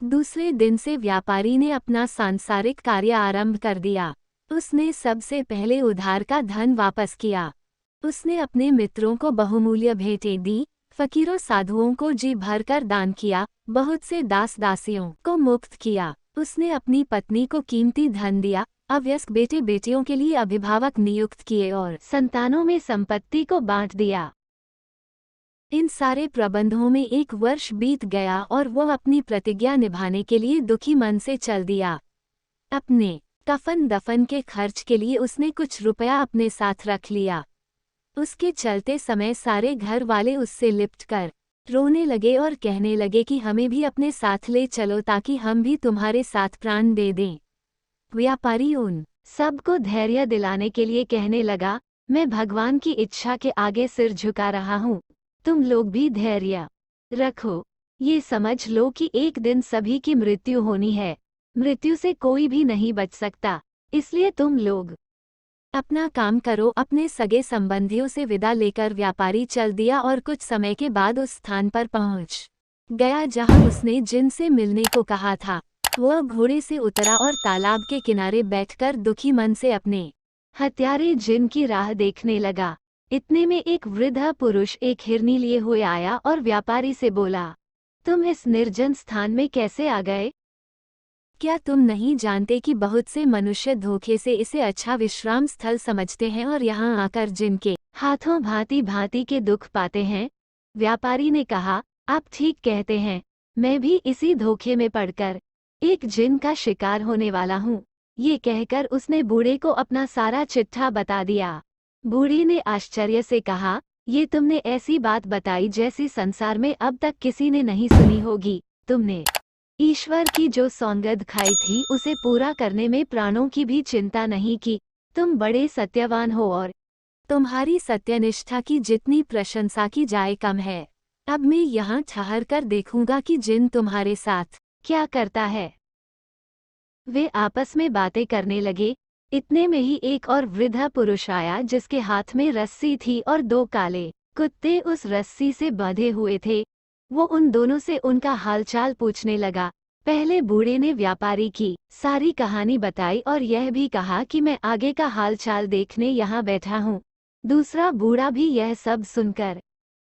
दूसरे दिन से व्यापारी ने अपना सांसारिक कार्य आरंभ कर दिया। उसने सबसे पहले उधार का धन वापस किया। उसने अपने मित्रों को बहुमूल्य भेंटें दी, फकीरों साधुओं को जी भरकर दान किया, बहुत से दास दासियों को मुक्त किया। उसने अपनी पत्नी को कीमती धन दिया, अवयस्क बेटे बेटियों के लिए अभिभावक नियुक्त किए और संतानों में संपत्ति को बांट दिया। इन सारे प्रबंधों में 1 वर्ष बीत गया और वह अपनी प्रतिज्ञा निभाने के लिए दुखी मन से चल दिया। अपने कफन दफन के खर्च के लिए उसने कुछ रुपया अपने साथ रख लिया। उसके चलते समय सारे घर वाले उससे लिपटकर रोने लगे और कहने लगे कि हमें भी अपने साथ ले चलो ताकि हम भी तुम्हारे साथ प्राण दे दें। व्यापारी उन सबको धैर्य दिलाने के लिए कहने लगा, मैं भगवान की इच्छा के आगे सिर झुका रहा हूँ, तुम लोग भी धैर्य रखो। ये समझ लो कि एक दिन सभी की मृत्यु होनी है, मृत्यु से कोई भी नहीं बच सकता, इसलिए तुम लोग अपना काम करो। अपने सगे संबंधियों से विदा लेकर व्यापारी चल दिया और कुछ समय के बाद उस स्थान पर पहुंच गया जहां उसने जिन से मिलने को कहा था। वह घोड़े से उतरा और तालाब के किनारे बैठकर दुखी मन से अपने हत्यारे जिन की राह देखने लगा। इतने में एक वृद्ध पुरुष एक हिरनी लिए हुए आया और व्यापारी से बोला, तुम इस निर्जन स्थान में कैसे आ गए? क्या तुम नहीं जानते कि बहुत से मनुष्य धोखे से इसे अच्छा विश्राम स्थल समझते हैं और यहाँ आकर जिनके हाथों भांति भांति के दुख पाते हैं? व्यापारी ने कहा, आप ठीक कहते हैं, मैं भी इसी धोखे में पड़कर एक जिन का शिकार होने वाला हूँ। ये कहकर उसने बूढ़े को अपना सारा चिट्ठा बता दिया। बूढ़ी ने आश्चर्य से कहा, ये तुमने ऐसी बात बताई जैसी संसार में अब तक किसी ने नहीं सुनी होगी। तुमने ईश्वर की जो सौगंध खाई थी उसे पूरा करने में प्राणों की भी चिंता नहीं की। तुम बड़े सत्यवान हो और तुम्हारी सत्यनिष्ठा की जितनी प्रशंसा की जाए कम है। अब मैं यहाँ ठहर कर देखूंगा कि जिन तुम्हारे साथ क्या करता है। वे आपस में बातें करने लगे। इतने में ही एक और वृद्ध पुरुष आया जिसके हाथ में रस्सी थी और 2 काले कुत्ते उस रस्सी से बंधे हुए थे। वो उन दोनों से उनका हालचाल पूछने लगा। पहले बूढ़े ने व्यापारी की सारी कहानी बताई और यह भी कहा कि मैं आगे का हालचाल देखने यहाँ बैठा हूँ। दूसरा बूढ़ा भी यह सब सुनकर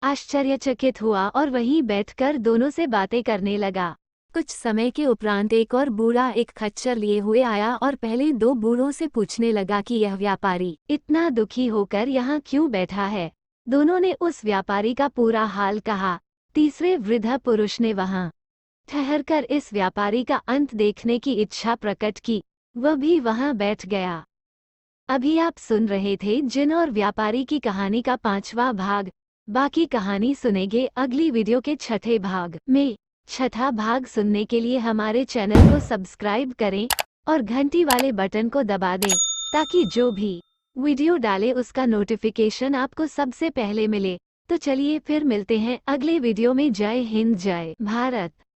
आश्चर्यचकित हुआ और वहीं बैठकर दोनों से बातें करने लगा। कुछ समय के उपरांत एक और बूढ़ा एक खच्चर लिए हुए आया और पहले 2 बूढ़ों से पूछने लगा कि यह व्यापारी इतना दुखी होकर यहाँ क्यों बैठा है। दोनों ने उस व्यापारी का पूरा हाल कहा। तीसरे वृद्ध पुरुष ने वहां ठहरकर इस व्यापारी का अंत देखने की इच्छा प्रकट की। वह भी वहां बैठ गया। अभी आप सुन रहे थे जिन और व्यापारी की कहानी का 5वां भाग। बाकी कहानी सुनेंगे अगली वीडियो के 6ठे भाग में। 6ठा भाग सुनने के लिए हमारे चैनल को सब्सक्राइब करें और घंटी वाले बटन को दबा दें ताकि जो भी वीडियो डाले उसका नोटिफिकेशन आपको सबसे पहले मिले। तो चलिए फिर मिलते हैं अगले वीडियो में। जय हिंद, जय भारत।